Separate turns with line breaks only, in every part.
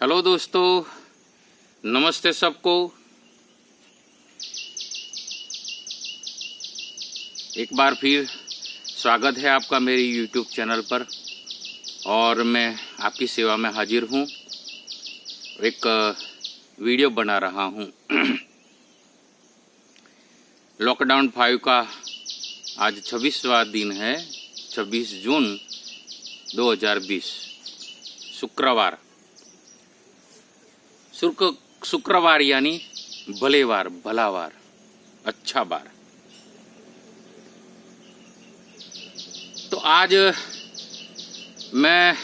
Hello दोस्तों, नमस्ते सबको। एक बार फिर स्वागत है आपका मेरी यूट्यूब चैनल पर और मैं आपकी सेवा में हाजिर हूँ। एक वीडियो बना रहा हूँ। लॉकडाउन 5 का आज 26वां दिन है, 26 जून 2020 शुक्रवार। शुक्रवार यानी भलेवार, भलावार, अच्छा बार। तो आज मैं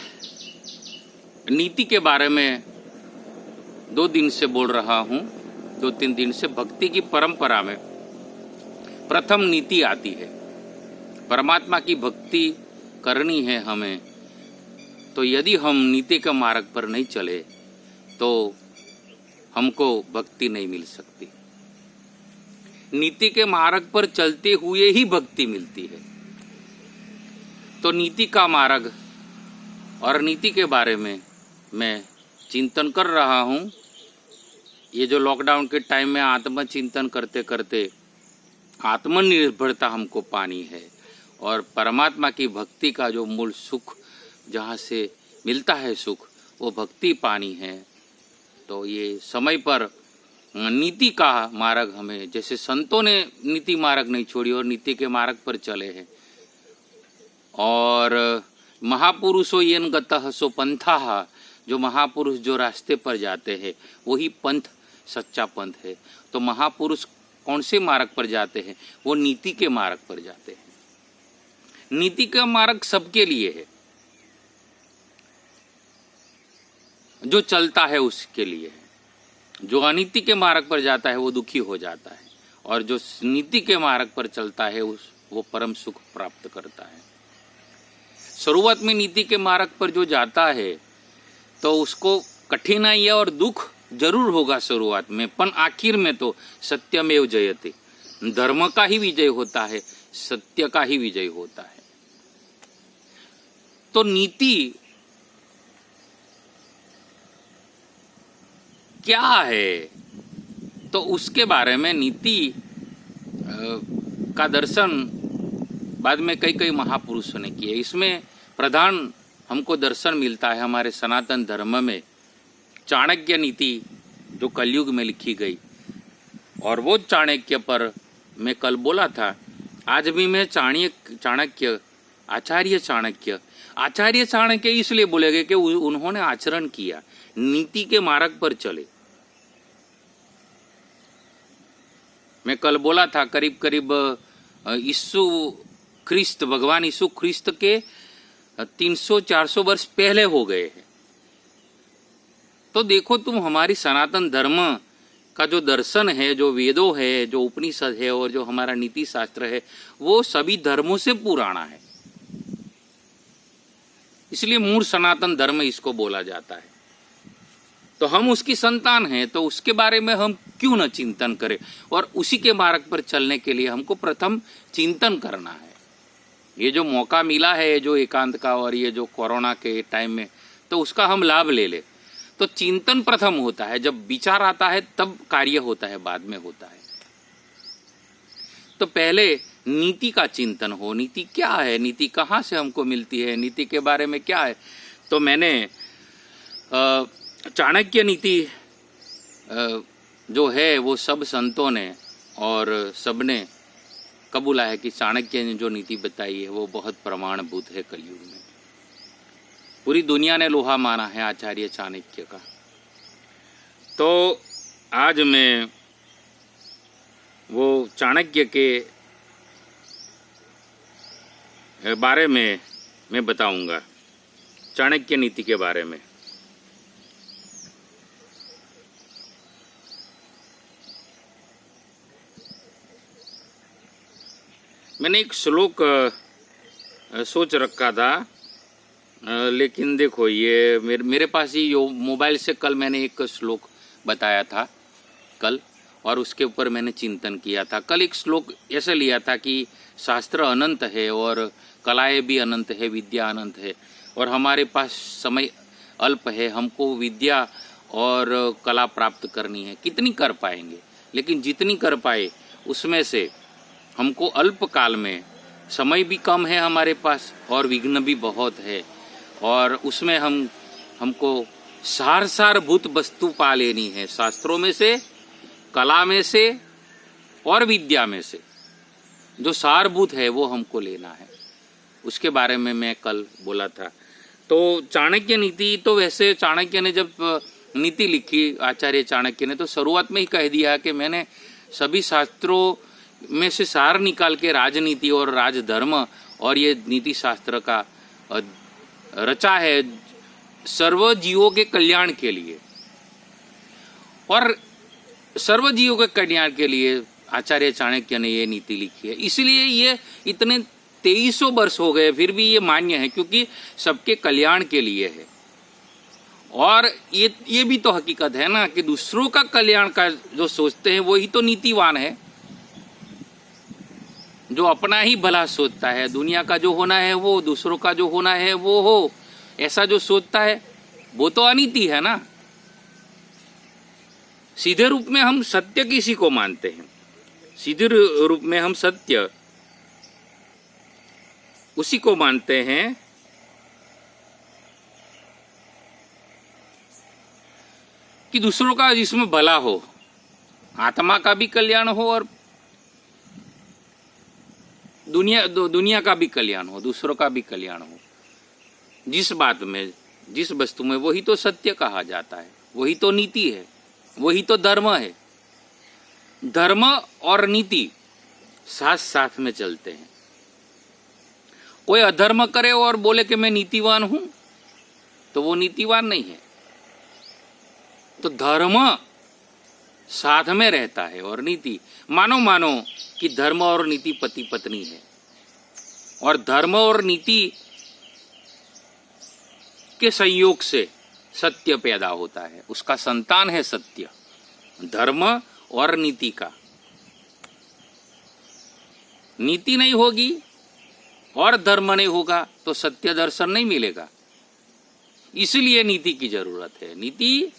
नीति के बारे में 2 दिन से बोल रहा हूँ। 2-3 दिन से भक्ति की परंपरा में प्रथम नीति आती है। परमात्मा की भक्ति करनी है हमें, तो यदि हम नीति के मार्ग पर नहीं चले तो हमको भक्ति नहीं मिल सकती। नीति के मार्ग पर चलते हुए ही भक्ति मिलती है। तो नीति का मार्ग और नीति के बारे में मैं चिंतन कर रहा हूँ। ये जो लॉकडाउन के टाइम में आत्मचिंतन करते करते आत्मनिर्भरता हमको पानी है और परमात्मा की भक्ति का जो मूल सुख जहाँ से मिलता है सुख, वो भक्ति पानी है। तो ये समय पर नीति का मार्ग हमें, जैसे संतों ने नीति मार्ग नहीं छोड़ी और नीति के मार्ग पर चले हैं। और महापुरुषो येन गतः सो पंथाः, जो महापुरुष जो रास्ते पर जाते हैं वही पंथ, सच्चा पंथ है। तो महापुरुष कौन से मार्ग पर जाते हैं? वो नीति के मार्ग पर जाते हैं। नीति का मार्ग सबके लिए है, जो चलता है उसके लिए है। जो अनीति के मार्ग पर जाता है वो दुखी हो जाता है और जो नीति के मार्ग पर चलता है वो परम सुख प्राप्त करता है। शुरुआत में नीति के मार्ग पर जो जाता है तो उसको कठिनाई और दुख जरूर होगा शुरुआत में, पर आखिर में तो सत्यमेव जयते, धर्म का ही विजय होता है, सत्य का ही विजय होता है। तो नीति क्या है, तो उसके बारे में नीति का दर्शन बाद में कई महापुरुषों ने किए। इसमें प्रधान हमको दर्शन मिलता है हमारे सनातन धर्म में चाणक्य नीति, जो कलयुग में लिखी गई। और वो चाणक्य पर मैं कल बोला था, आज भी मैं चाणक्य आचार्य चाणक्य इसलिए बोले गए कि उन्होंने आचरण किया, नीति के मार्ग पर चले। मैं कल बोला था करीब भगवान यीशु ख्रिस्त के 300-400 वर्ष पहले हो गए हैं। तो देखो तुम, हमारी सनातन धर्म का जो दर्शन है, जो वेदों है, जो उपनिषद है और जो हमारा नीति शास्त्र है, वो सभी धर्मों से पुराना है। इसलिए मूल सनातन धर्म इसको बोला जाता है। तो हम उसकी संतान हैं, तो उसके बारे में हम क्यों न चिंतन करें। और उसी के मार्ग पर चलने के लिए हमको प्रथम चिंतन करना है। ये जो मौका मिला है, जो एकांत का और ये जो कोरोना के टाइम में, तो उसका हम लाभ ले ले। तो चिंतन प्रथम होता है, जब विचार आता है तब कार्य होता है, बाद में होता है। तो पहले नीति का चिंतन हो। नीति क्या है, नीति कहाँ से हमको मिलती है, नीति के बारे में क्या है। तो मैंने चाणक्य नीति जो है वो सब संतों ने और सबने कबूला है कि चाणक्य ने जो नीति बताई है वो बहुत प्रमाणभूत है। कलयुग में पूरी दुनिया ने लोहा माना है आचार्य चाणक्य का। तो आज मैं वो चाणक्य के बारे में मैं बताऊंगा, चाणक्य नीति के बारे में। मैंने एक श्लोक सोच रखा था, लेकिन देखो ये मेरे पास ही यो मोबाइल से कल मैंने एक श्लोक बताया था कल, और उसके ऊपर मैंने चिंतन किया था। कल एक श्लोक ऐसे लिया था कि शास्त्र अनंत है और कलाएं भी अनंत है, विद्या अनंत है और हमारे पास समय अल्प है, हमको विद्या और कला प्राप्त करनी है, कितनी कर पाएंगे? लेकिन जितनी कर पाए उसमें से हमको अल्प काल में, समय भी कम है हमारे पास और विघ्न भी बहुत है, और उसमें हमको सारभूत वस्तु पा लेनी है, शास्त्रों में से, कला में से और विद्या में से जो सारभूत है वो हमको लेना है। उसके बारे में मैं कल बोला था। तो चाणक्य नीति, तो वैसे चाणक्य ने जब नीति लिखी, आचार्य चाणक्य ने, तो शुरुआत में ही कह दिया कि मैंने सभी शास्त्रों में से सार निकाल के राजनीति और राजधर्म और ये नीति शास्त्र का रचा है सर्व जीवों के कल्याण के लिए। और सर्व जीवों के कल्याण के लिए आचार्य चाणक्य ने ये नीति लिखी है। इसलिए ये इतने 2300 वर्ष हो गए फिर भी ये मान्य है, क्योंकि सबके कल्याण के लिए है। और ये भी तो हकीकत है ना कि दूसरों का कल्याण का जो सोचते हैं वही तो नीतिवान है। जो अपना ही भला सोचता है, दुनिया का जो होना है वो, दूसरों का जो होना है वो हो, ऐसा जो सोचता है वो तो अनीति है ना। सीधे रूप में हम सत्य किसी को मानते हैं, सीधे रूप में हम सत्य उसी को मानते हैं कि दूसरों का जिसमें भला हो, आत्मा का भी कल्याण हो और दुनिया का भी कल्याण हो, दूसरों का भी कल्याण हो। जिस बात में, जिस वस्तु में, वही तो सत्य कहा जाता है, वही तो नीति है, वही तो धर्म है। धर्म और नीति साथ साथ में चलते हैं। कोई अधर्म करे और बोले कि मैं नीतिवान हूं, तो वो नीतिवान नहीं है। तो धर्म साथ में रहता है और नीति, मानो कि धर्म और नीति पति पत्नी है, और धर्म और नीति के संयोग से सत्य पैदा होता है, उसका संतान है सत्य। धर्म और नीति का, नीति नहीं होगी और धर्म नहीं होगा तो सत्य दर्शन नहीं मिलेगा। इसलिए नीति की जरूरत है। नीति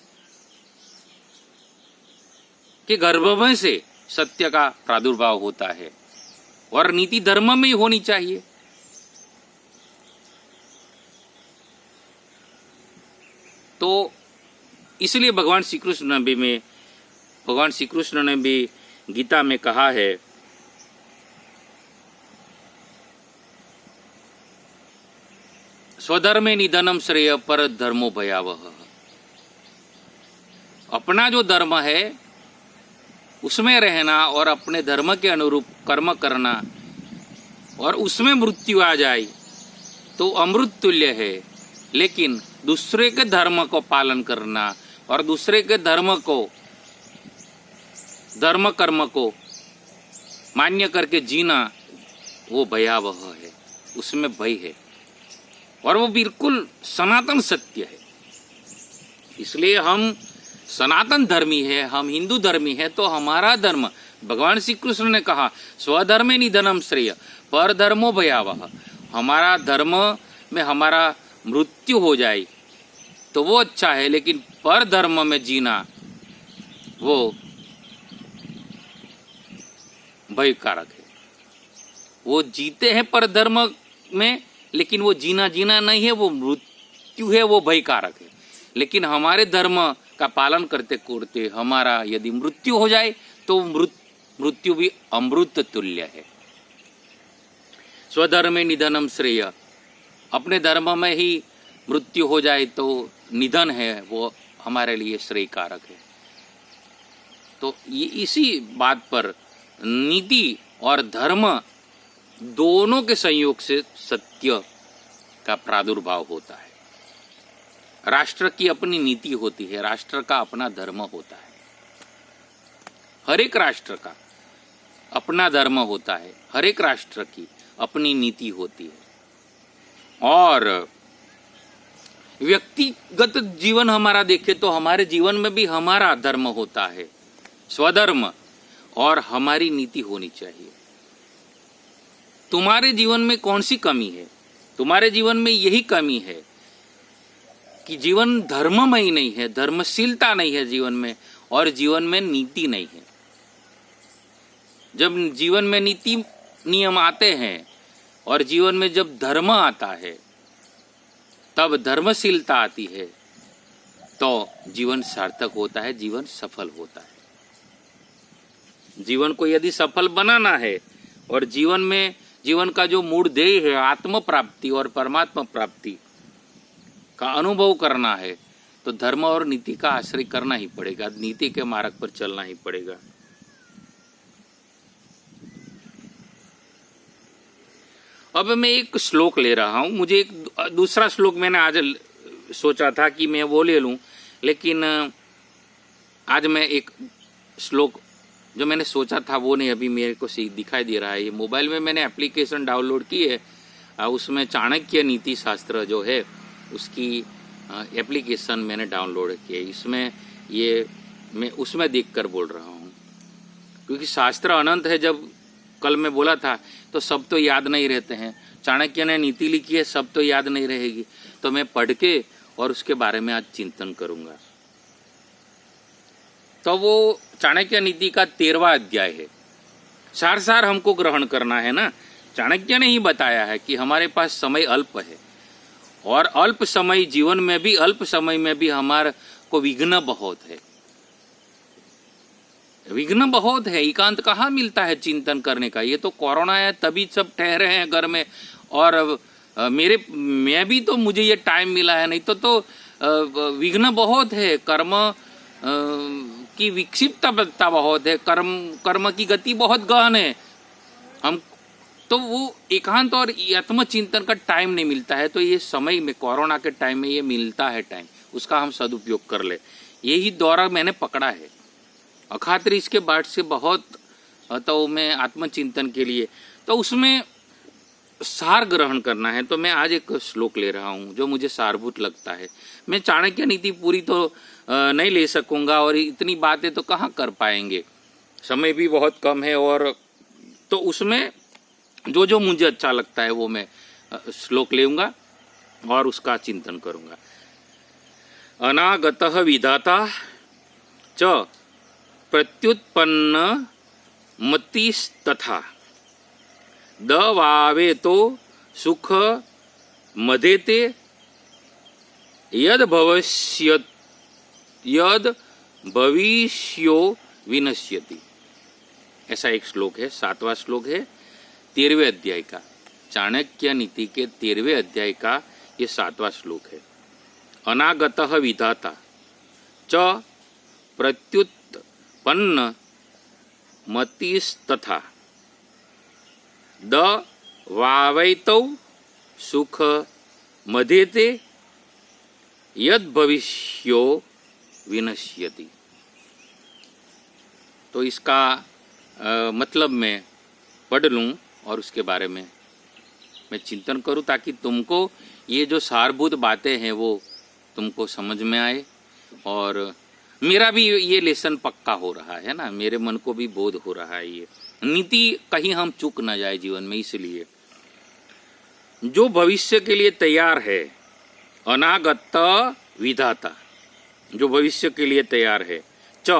के गर्भ में से सत्य का प्रादुर्भाव होता है और नीति धर्म में ही होनी चाहिए। तो इसलिए भगवान श्री कृष्ण ने भी गीता में कहा है, स्वधर्मे निधनम श्रेय पर धर्मो भयावह। अपना जो धर्म है उसमें रहना और अपने धर्म के अनुरूप कर्म करना, और उसमें मृत्यु आ जाए तो अमृत तुल्य है। लेकिन दूसरे के धर्म को पालन करना और दूसरे के धर्म कर्म को मान्य करके जीना, वो भयावह है, उसमें भय है और वो बिल्कुल सनातन सत्य है। इसलिए हम सनातन धर्मी है, हम हिंदू धर्मी है। तो हमारा धर्म, भगवान श्री कृष्ण ने कहा, स्वधर्मे निधनम श्रेय पर धर्मो भयावह। हमारा धर्म में हमारा मृत्यु हो जाए तो वो अच्छा है, लेकिन पर धर्म में जीना वो भयकारक है। वो जीते हैं पर धर्म में, लेकिन वो जीना नहीं है, वो मृत्यु है, वो भयकारक है। लेकिन हमारे धर्म का पालन करते करते हमारा यदि मृत्यु हो जाए तो मृत्यु भी अमृत तुल्य है। स्वधर्मे निधनम श्रेय, अपने धर्म में ही मृत्यु हो जाए तो निधन है, वो हमारे लिए श्रेय कारक है। तो ये इसी बात पर नीति और धर्म दोनों के संयोग से सत्य का प्रादुर्भाव होता है। राष्ट्र की अपनी नीति होती है, राष्ट्र का अपना धर्म होता है। हर एक राष्ट्र का अपना धर्म होता है, हर एक राष्ट्र की अपनी नीति होती है। और व्यक्तिगत जीवन हमारा देखे तो हमारे जीवन में भी हमारा धर्म होता है, स्वधर्म, और हमारी नीति होनी चाहिए। तुम्हारे जीवन में कौन सी कमी है? तुम्हारे जीवन में यही कमी है कि जीवन धर्ममय नहीं है, धर्मशीलता नहीं है जीवन में, और जीवन में नीति नहीं है। जब जीवन में नीति नियम आते हैं और जीवन में जब धर्म आता है, तब धर्मशीलता आती है, तो जीवन सार्थक होता है, जीवन सफल होता है। जीवन को यदि सफल बनाना है और जीवन का जो मूल ध्येय है आत्म प्राप्ति और परमात्मा प्राप्ति का अनुभव करना है, तो धर्म और नीति का आश्रय करना ही पड़ेगा, नीति के मार्ग पर चलना ही पड़ेगा। अब मैं एक श्लोक ले रहा हूं। मुझे एक दूसरा श्लोक मैंने आज सोचा था कि मैं वो ले लूं, लेकिन आज मैं एक श्लोक जो मैंने सोचा था वो नहीं अभी मेरे को दिखाई दे रहा है। ये मोबाइल में मैंने एप्लीकेशन डाउनलोड की है, उसमें चाणक्य नीति शास्त्र जो है उसकी एप्लीकेशन मैंने डाउनलोड की है। इसमें ये मैं उसमें देखकर बोल रहा हूँ, क्योंकि शास्त्र अनंत है। जब कल मैं बोला था तो सब तो याद नहीं रहते हैं। चाणक्य ने नीति लिखी है, सब तो याद नहीं रहेगी, तो मैं पढ़ के और उसके बारे में आज चिंतन करूंगा। तो वो चाणक्य नीति का 13वां अध्याय है। सार सार हमको ग्रहण करना है ना। चाणक्य ने ही बताया है कि हमारे पास समय अल्प है, और अल्प समय जीवन में भी, अल्प समय में भी हमारे को विघ्न बहुत है। विघ्न बहुत है, एकांत कहाँ मिलता है चिंतन करने का। ये तो कोरोना है तभी सब ठहरे हैं घर में, और मैं भी तो मुझे ये टाइम मिला है, नहीं तो विघ्न बहुत है। कर्म की विक्षिप्तता बहुत है, कर्म की गति बहुत गहन है। हम तो वो एकांत और आत्मचिंतन का टाइम नहीं मिलता है। तो ये समय में, कोरोना के टाइम में ये मिलता है टाइम, उसका हम सदुपयोग कर ले। यही दौरा मैंने पकड़ा है। अखात्री इसके बाद से बहुत, तो मैं आत्मचिंतन के लिए, तो उसमें सार ग्रहण करना है। तो मैं आज एक श्लोक ले रहा हूँ जो मुझे सारभूत लगता है। मैं चाणक्य नीति पूरी तो नहीं ले सकूंगा, और इतनी बातें तो कहाँ कर पाएंगे, समय भी बहुत कम है। और तो उसमें जो जो मुझे अच्छा लगता है वो मैं श्लोक लेऊंगा और उसका चिंतन करूंगा। अनागतः विधाता च प्रत्युत्पन्न मतिस्तथा दवावेतो सुख मदेते यद भविष्यो विनश्यति। ऐसा एक श्लोक है, 7वां श्लोक है 13वें अध्याय का। चाणक्य नीति के 13वें अध्याय का ये 7वां श्लोक है। अनागतः विधाता च प्रत्युत्पन्न मतिस्तथा दवावैतौ सुख मदेते यद भविष्यो विनश्यति। तो इसका मतलब मैं पढ़ लूँ और उसके बारे में मैं चिंतन करूँ, ताकि तुमको ये जो सारभूत बातें हैं वो तुमको समझ में आए। और मेरा भी ये लेसन पक्का हो रहा है ना, मेरे मन को भी बोध हो रहा है ये नीति कहीं हम चूक ना जाए जीवन में। इसलिए जो भविष्य के लिए तैयार है, अनागत विधाता जो भविष्य के लिए तैयार है, च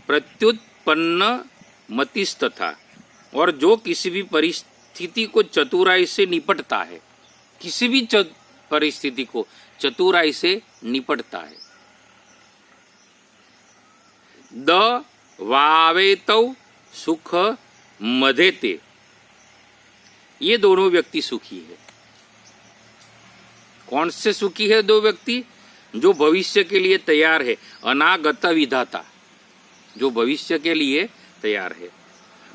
प्रत्युत्पन्न मतिस्तथा, और जो किसी भी परिस्थिति को चतुराई से निपटता है, किसी भी परिस्थिति को चतुराई से निपटता है। द वावेतौ सुख मदेते, ये दोनों व्यक्ति सुखी है। कौन से सुखी है दो व्यक्ति? जो भविष्य के लिए तैयार है, अनागत विधाता जो भविष्य के लिए तैयार है।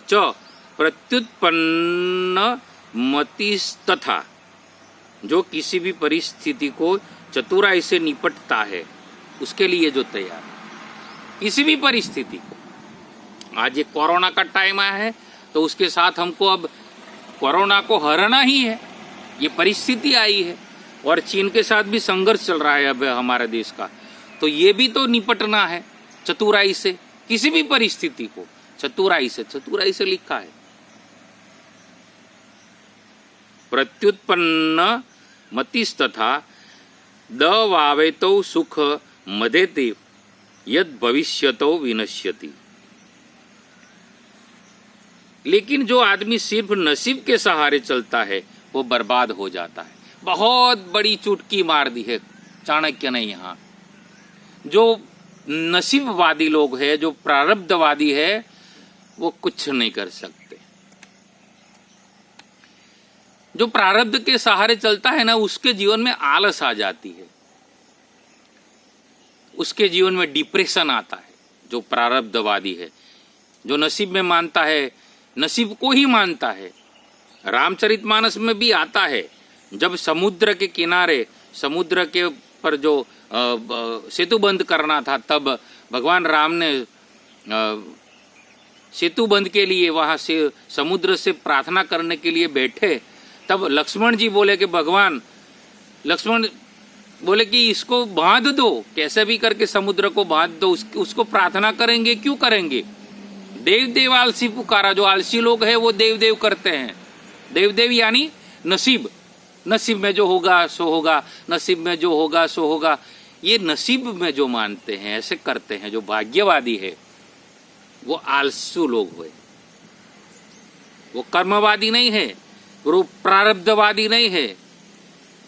च प्रत्युत्पन्न मतिस्तथा, जो किसी भी परिस्थिति को चतुराई से निपटता है, उसके लिए जो तैयार है किसी भी परिस्थिति। आज ये कोरोना का टाइम आया है, तो उसके साथ हमको अब कोरोना को हराना ही है, ये परिस्थिति आई है। और चीन के साथ भी संघर्ष चल रहा है अब हमारे देश का, तो ये भी तो निपटना है चतुराई से। किसी भी परिस्थिति को चतुराई से लिखा है। प्रत्युत्पन्न मतिस्तथा द वावेतो सुख मदेते यद भविष्यतो विनश्यति। लेकिन जो आदमी सिर्फ नसीब के सहारे चलता है वो बर्बाद हो जाता है। बहुत बड़ी चुटकी मार दी है चाणक्य ने यहाँ। जो नसीबवादी लोग हैं, जो प्रारब्धवादी है, वो कुछ नहीं कर सकते। जो प्रारब्ध के सहारे चलता है ना, उसके जीवन में आलस आ जाती है, उसके जीवन में डिप्रेशन आता है। जो प्रारब्धवादी है, जो नसीब में मानता है, नसीब को ही मानता है। रामचरितमानस में भी आता है, जब समुद्र के किनारे, समुद्र के पर जो सेतु बंद करना था, तब भगवान राम ने सेतु बंद के लिए वहां से समुद्र से प्रार्थना करने के लिए बैठे। तब लक्ष्मण जी बोले कि भगवान, लक्ष्मण बोले कि इसको बांध दो, कैसे भी करके समुद्र को बांध दो, उसको प्रार्थना करेंगे, क्यों करेंगे? देव देव आलसी पुकारा। जो आलसी लोग हैं वो देव देव करते हैं। देव देव यानी नसीब, नसीब में जो होगा सो होगा, नसीब में जो होगा सो होगा। ये नसीब में जो मानते हैं, ऐसे करते हैं। जो भाग्यवादी है वो आलसू लोग हुए, वो कर्मवादी नहीं है, वो प्रारब्धवादी नहीं है।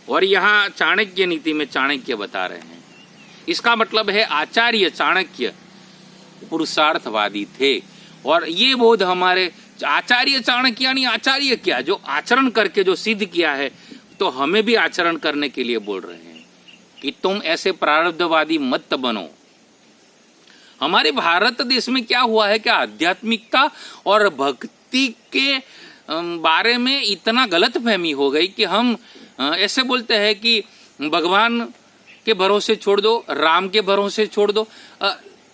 और यहाँ चाणक्य नीति में चाणक्य बता रहे हैं, इसका मतलब है आचार्य चाणक्य पुरुषार्थवादी थे। और ये बोध हमारे आचार्य चाणक्य यानी आचार्य क्या, जो आचरण करके जो सिद्ध किया है, तो हमें भी आचरण करने के लिए बोल रहे हैं कि तुम ऐसे प्रारब्धवादी मत बनो। हमारे भारत देश में क्या हुआ है, क्या आध्यात्मिकता और भक्ति के बारे में इतना गलत फहमी हो गई कि हम ऐसे बोलते हैं कि भगवान के भरोसे छोड़ दो, राम के भरोसे छोड़ दो।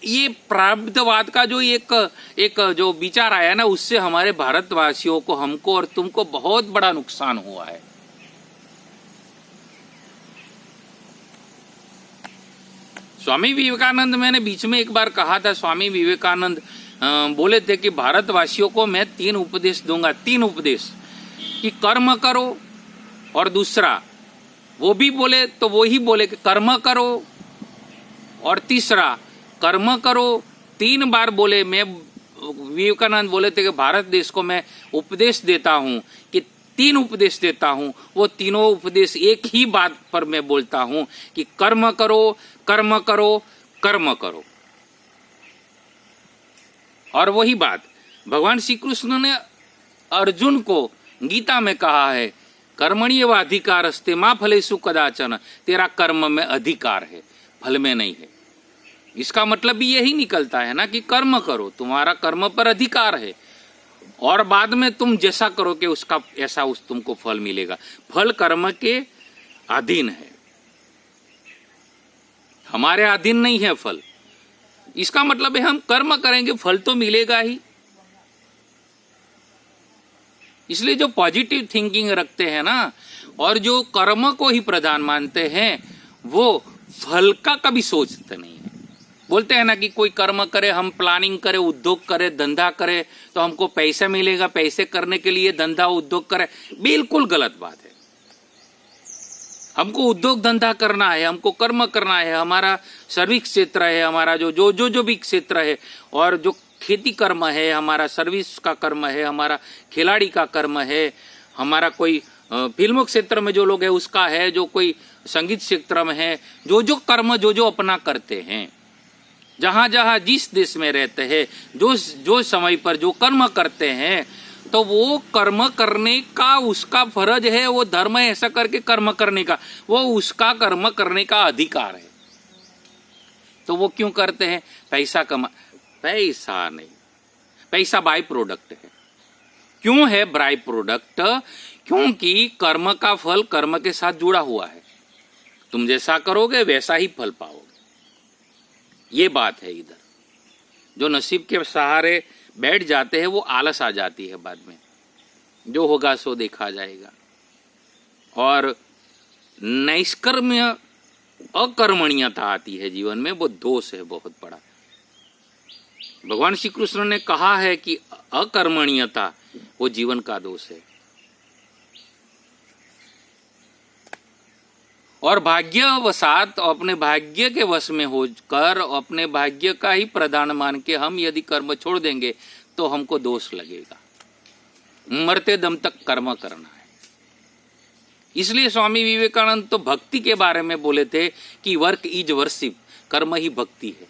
ये प्रारब्धवाद का जो एक जो विचार आया ना, उससे हमारे भारतवासियों को, हमको और तुमको बहुत बड़ा नुकसान हुआ है। स्वामी विवेकानंद, मैंने बीच में एक बार कहा था, स्वामी विवेकानंद बोले थे कि भारतवासियों को मैं 3 उपदेश दूंगा, 3 उपदेश, कि कर्म करो, और दूसरा वो भी बोले तो वो ही बोले कि कर्म करो, और तीसरा कर्म करो 3 बार बोले। मैं विवेकानंद बोले थे कि भारत देश को मैं उपदेश देता हूं कि 3 उपदेश देता हूं, वो तीनों उपदेश एक ही बात पर मैं बोलता हूं कि कर्म करो, कर्म करो, कर्म करो। और वही बात भगवान श्री कृष्ण ने अर्जुन को गीता में कहा है, कर्मण्येव अधिकारस्ते मा फलेषु कदाचन। तेरा कर्म में अधिकार है, फल में नहीं है। इसका मतलब भी यही निकलता है ना कि कर्म करो, तुम्हारा कर्म पर अधिकार है, और बाद में तुम जैसा करोगे उसका ऐसा तुमको फल मिलेगा। फल कर्म के अधीन है, हमारे अधीन नहीं है फल। इसका मतलब है हम कर्म करेंगे, फल तो मिलेगा ही। इसलिए जो पॉजिटिव थिंकिंग रखते हैं ना, और जो कर्म को ही प्रधान मानते हैं, वो फल का कभी सोचते नहीं है। बोलते हैं ना कि कोई कर्म करे, हम प्लानिंग करें, उद्योग करें, धंधा करें तो हमको पैसा मिलेगा, पैसे करने के लिए धंधा उद्योग करें। बिल्कुल गलत बात है। हमको उद्योग धंधा करना है, हमको कर्म करना है। हमारा सर्विस क्षेत्र है, हमारा जो भी क्षेत्र है, और जो खेती कर्म है, हमारा सर्विस का कर्म है, हमारा खिलाड़ी का कर्म है, हमारा कोई फिल्मों क्षेत्र में जो लोग है उसका है, जो कोई संगीत क्षेत्र में है, जो कर्म जो अपना करते हैं, जहां जहां जिस देश में रहते हैं, जो समय पर जो कर्म करते हैं, तो वो कर्म करने का उसका फर्ज है, वो धर्म है ऐसा करके कर्म करने का, वो उसका कर्म करने का अधिकार है। तो वो क्यों करते हैं? पैसा नहीं, पैसा बाई प्रोडक्ट है। क्यों है बाई प्रोडक्ट? क्योंकि कर्म का फल कर्म के साथ जुड़ा हुआ है। तुम जैसा करोगे वैसा ही फल पाओगे, ये बात है। इधर जो नसीब के सहारे बैठ जाते हैं वो आलस आ जाती है, बाद में जो होगा सो देखा जाएगा। और नैष्कर्म्य अकर्मण्यता आती है जीवन में, वो दोष है बहुत बड़ा। भगवान श्री कृष्ण ने कहा है कि अकर्मण्यता वो जीवन का दोष है। और भाग्यवशात अपने भाग्य के वश में होकर अपने भाग्य का ही प्रधान मान के हम यदि कर्म छोड़ देंगे तो हमको दोष लगेगा। मरते दम तक कर्म करना है। इसलिए स्वामी विवेकानंद तो भक्ति के बारे में बोले थे कि वर्क इज वर्शिप, कर्म ही भक्ति है।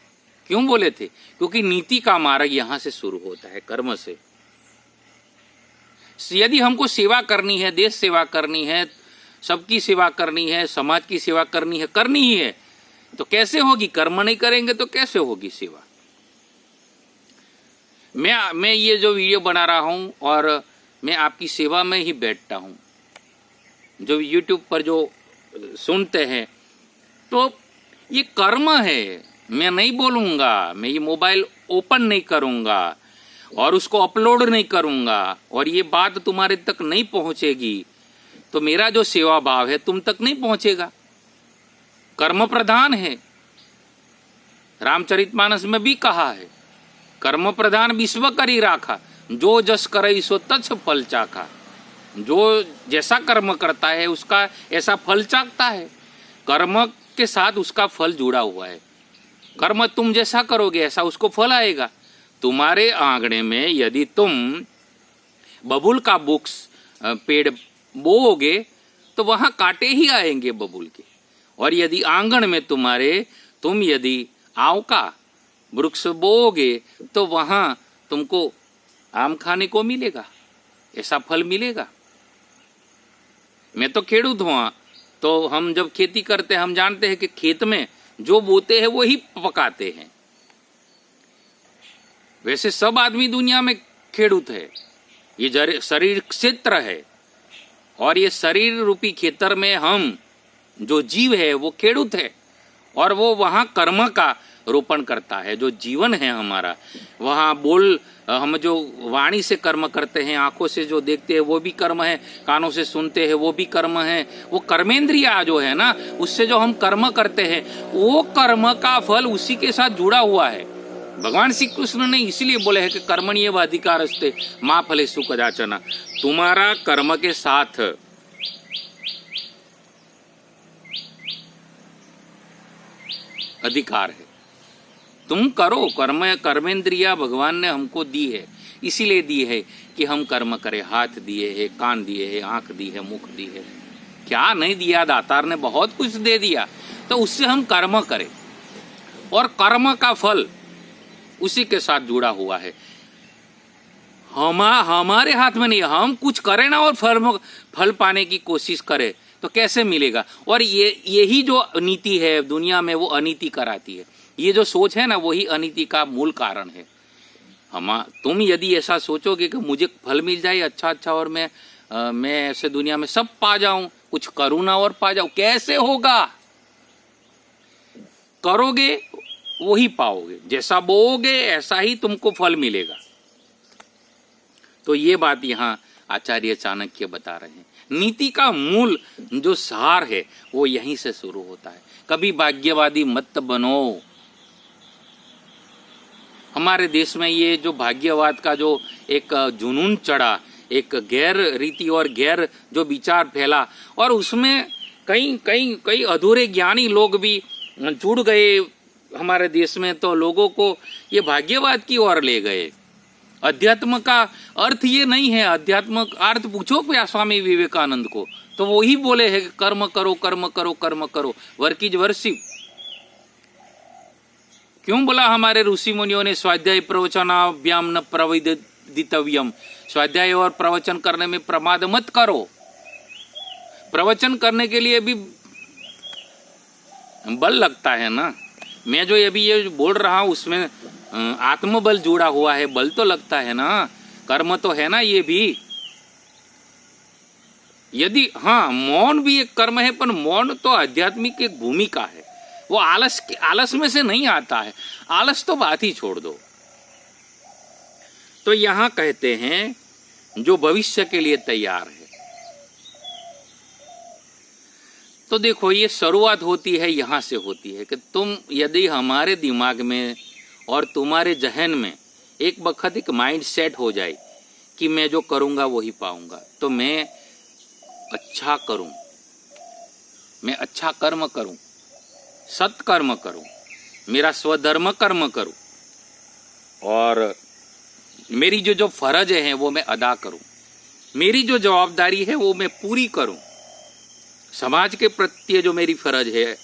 क्यों बोले थे? क्योंकि नीति का मार्ग यहां से शुरू होता है, कर्म से। यदि हमको सेवा करनी है, देश सेवा करनी है, सबकी सेवा करनी है, समाज की सेवा करनी ही है, तो कैसे होगी? कर्म नहीं करेंगे तो कैसे होगी सेवा? मैं ये जो वीडियो बना रहा हूं और मैं आपकी सेवा में ही बैठता हूं। जो YouTube पर जो सुनते हैं तो ये कर्म है। मैं नहीं बोलूंगा, मैं ये मोबाइल ओपन नहीं करूंगा और उसको अपलोड नहीं करूंगा और ये बात तुम्हारे तक नहीं पहुंचेगी तो मेरा जो सेवा भाव है तुम तक नहीं पहुंचेगा। कर्म प्रधान है। रामचरितमानस में भी कहा है, कर्म प्रधान विश्व करी राखा, जो जस करई सो तछ फल चाखा। जो जैसा कर्म करता है उसका ऐसा फल चाखता है। कर्म के साथ उसका फल जुड़ा हुआ है। कर्म तुम जैसा करोगे ऐसा उसको फल आएगा। तुम्हारे आंगने में यदि तुम बबूल का वृक्ष पेड़ बोओगे तो वहां कांटे ही आएंगे बबूल के। और यदि आंगन में तुम यदि आम का वृक्ष बोओगे तो वहां तुमको आम खाने को मिलेगा, ऐसा फल मिलेगा। मैं तो खेडूत हूँ, तो हम जब खेती करते हैं हम जानते हैं कि खेत में जो बोते हैं वो ही पकाते हैं। वैसे सब आदमी दुनिया में खेडूत है। ये शरीर क्षेत्र है और ये शरीर रूपी खेतर में हम जो जीव है वो खेडूत है और वो वहाँ कर्म का रोपण करता है। जो जीवन है हमारा, वहाँ हम जो वाणी से कर्म करते हैं, आंखों से जो देखते हैं वो भी कर्म है, कानों से सुनते हैं वो भी कर्म है। वो कर्मेंद्रिया जो है ना, उससे जो हम कर्म करते हैं वो कर्म का फल उसी के साथ जुड़ा हुआ है। भगवान श्री कृष्ण ने इसलिए बोले है कि कर्मण्येव अधिकारस्ते मा फलेषु कदाचन। तुम्हारा कर्म के साथ अधिकार है, तुम करो। कर्मेंद्रिया भगवान ने हमको दी है, इसीलिए दी है कि हम कर्म करें। हाथ दिए है, कान दिए है, आंख दी है, मुख दी है, क्या नहीं दिया? दातार ने बहुत कुछ दे दिया, तो उससे हम कर्म करें और कर्म का फल उसी के साथ जुड़ा हुआ है। हमारे हाथ में नहीं। हम कुछ करें ना और फल पाने की कोशिश करें तो कैसे मिलेगा? और यही जो नीति है दुनिया में वो अनीति कराती है। ये जो सोच है ना वही अनीति का मूल कारण है। तुम यदि ऐसा सोचोगे कि मुझे फल मिल जाए अच्छा और मैं ऐसे दुनिया में सब पा जाऊं, कुछ करूं ना और पा जाऊं, कैसे होगा? करोगे वही पाओगे, जैसा बोओगे ऐसा ही तुमको फल मिलेगा। तो ये बात यहाँ आचार्य चाणक्य बता रहे हैं। नीति का मूल जो सार है वो यहीं से शुरू होता है। कभी भाग्यवादी मत बनो। हमारे देश में ये जो भाग्यवाद का जो एक जुनून चढ़ा, एक गैर रीति और गैर जो विचार फैला, और उसमें कई अधूरे ज्ञानी लोग भी जुड़ गए हमारे देश में, तो लोगों को ये भाग्यवाद की ओर ले गए। अध्यात्म का अर्थ ये नहीं है। अध्यात्म अर्थ पूछो क्या स्वामी विवेकानंद को, तो वो ही बोले है कि कर्म करो कर्म करो कर्म करो, वर्क इज वर्शिप। क्यों बोला हमारे ऋषि मुनियों ने स्वाध्याय प्रवचनाभ्याम न प्रविदितव्यम। स्वाध्याय और प्रवचन करने में प्रमाद मत करो। प्रवचन करने के लिए भी बल लगता है ना। मैं जो अभी ये बोल रहा हूं उसमें आत्मबल जुड़ा हुआ है, बल तो लगता है ना, कर्म तो है ना ये भी। यदि हाँ, मौन भी एक कर्म है, पर मौन तो आध्यात्मिक एक भूमिका है। वो आलस में से नहीं आता है। आलस तो बात ही छोड़ दो। तो यहां कहते हैं जो भविष्य के लिए तैयार है। तो देखो ये शुरुआत होती है यहां से होती है कि तुम यदि हमारे दिमाग में और तुम्हारे जहन में एक बखत एक माइंड सेट हो जाए कि मैं जो करूंगा वही पाऊंगा, तो मैं अच्छा करूं, मैं अच्छा कर्म करूं, सत्कर्म करूं, मेरा स्वधर्म कर्म करूं और मेरी जो फर्ज है वो मैं अदा करूं, मेरी जो जवाबदारी है वो मैं पूरी करूं, समाज के प्रति जो मेरी फर्ज है,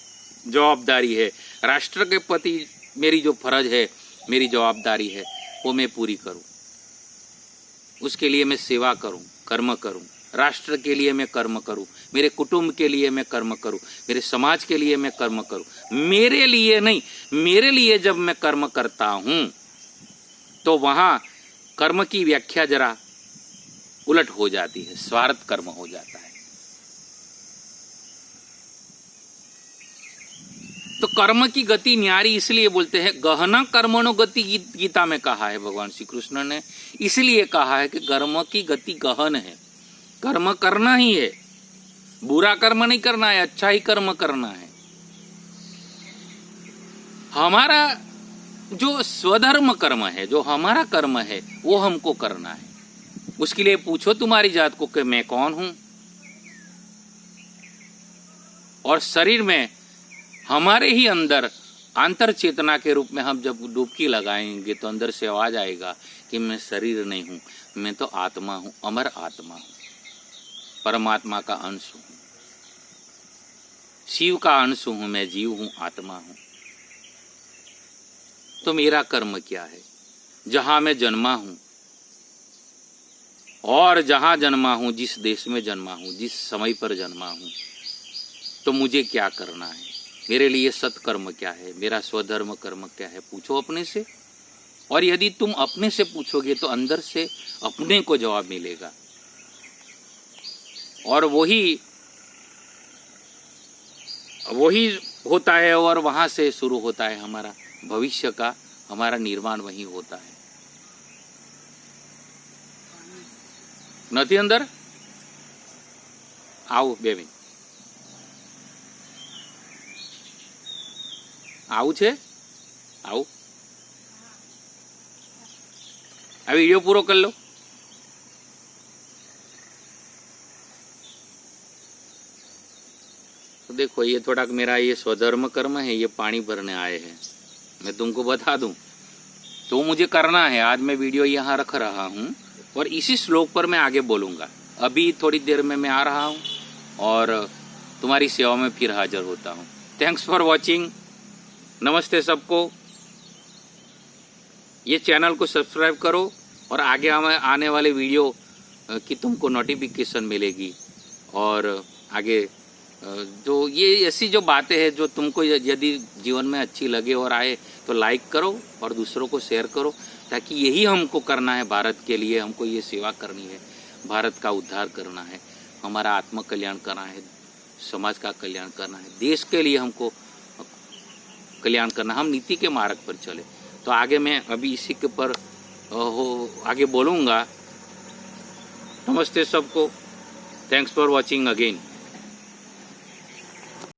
जवाबदारी है, राष्ट्र के प्रति मेरी जो फर्ज है, मेरी जवाबदारी है, वो मैं पूरी करूं। उसके लिए मैं सेवा करूं, कर्म करूं, राष्ट्र के लिए मैं कर्म करूं, मेरे कुटुंब के लिए मैं कर्म करूं, मेरे समाज के लिए मैं कर्म करूं। मेरे लिए नहीं, मेरे लिए जब मैं कर्म करता हूं तो वहां कर्म की व्याख्या जरा उलट हो जाती है, स्वार्थ कर्म हो जाता है। तो कर्म की गति न्यारी इसलिए बोलते हैं, गहना कर्मणो गति गीता में कहा है भगवान श्री कृष्ण ने, इसलिए कहा है कि कर्म की गति गहन है। कर्म करना ही है, बुरा कर्म नहीं करना है, अच्छा ही कर्म करना है। हमारा जो स्वधर्म कर्म है, जो हमारा कर्म है, वो हमको करना है। उसके लिए पूछो तुम्हारी जात को कि मैं कौन हूं। और शरीर में हमारे ही अंदर आंतर चेतना के रूप में हम जब डुबकी लगाएंगे तो अंदर से आवाज आएगा कि मैं शरीर नहीं हूं, मैं तो आत्मा हूं, अमर आत्मा हूं, परमात्मा का अंश हूं, शिव का अंश हूं, मैं जीव हूं, आत्मा हूं। तो मेरा कर्म क्या है? जहां मैं जन्मा हूं और जहां जन्मा हूं, जिस देश में जन्मा हूं, जिस समय पर जन्मा हूं, तो मुझे क्या करना है? मेरे लिए सत्कर्म क्या है? मेरा स्वधर्म कर्म क्या है? पूछो अपने से। और यदि तुम अपने से पूछोगे तो अंदर से अपने को जवाब मिलेगा। और वही होता है और वहां से शुरू होता है हमारा भविष्य का, हमारा निर्माण वहीं होता है। નથી અંદર આવો બેબી આવું છે આવું આ વિડિયો પૂરો કરી લો। तो देखो ये थोड़ा मेरा ये स्वधर्म कर्म है, ये पानी भरने आए हैं, मैं तुमको बता दूं तो मुझे करना है। आज मैं वीडियो यहाँ रख रहा हूँ और इसी श्लोक पर मैं आगे बोलूँगा। अभी थोड़ी देर में मैं आ रहा हूँ और तुम्हारी सेवा में फिर हाजिर होता हूँ। Thanks for watching. नमस्ते सबको। ये चैनल को सब्सक्राइब करो और आगे आने वाले वीडियो की तुमको नोटिफिकेशन मिलेगी। और आगे जो ये ऐसी जो बातें हैं जो तुमको यदि जीवन में अच्छी लगे और आए तो लाइक करो और दूसरों को शेयर करो, ताकि यही हमको करना है। भारत के लिए हमको ये सेवा करनी है, भारत का उद्धार करना है, हमारा आत्म कल्याण करना है, समाज का कल्याण करना है, देश के लिए हमको कल्याण करना। हम नीति के मार्ग पर चले। तो आगे मैं अभी इसी के पर आगे बोलूँगा। नमस्ते सबको। Thanks for watching again.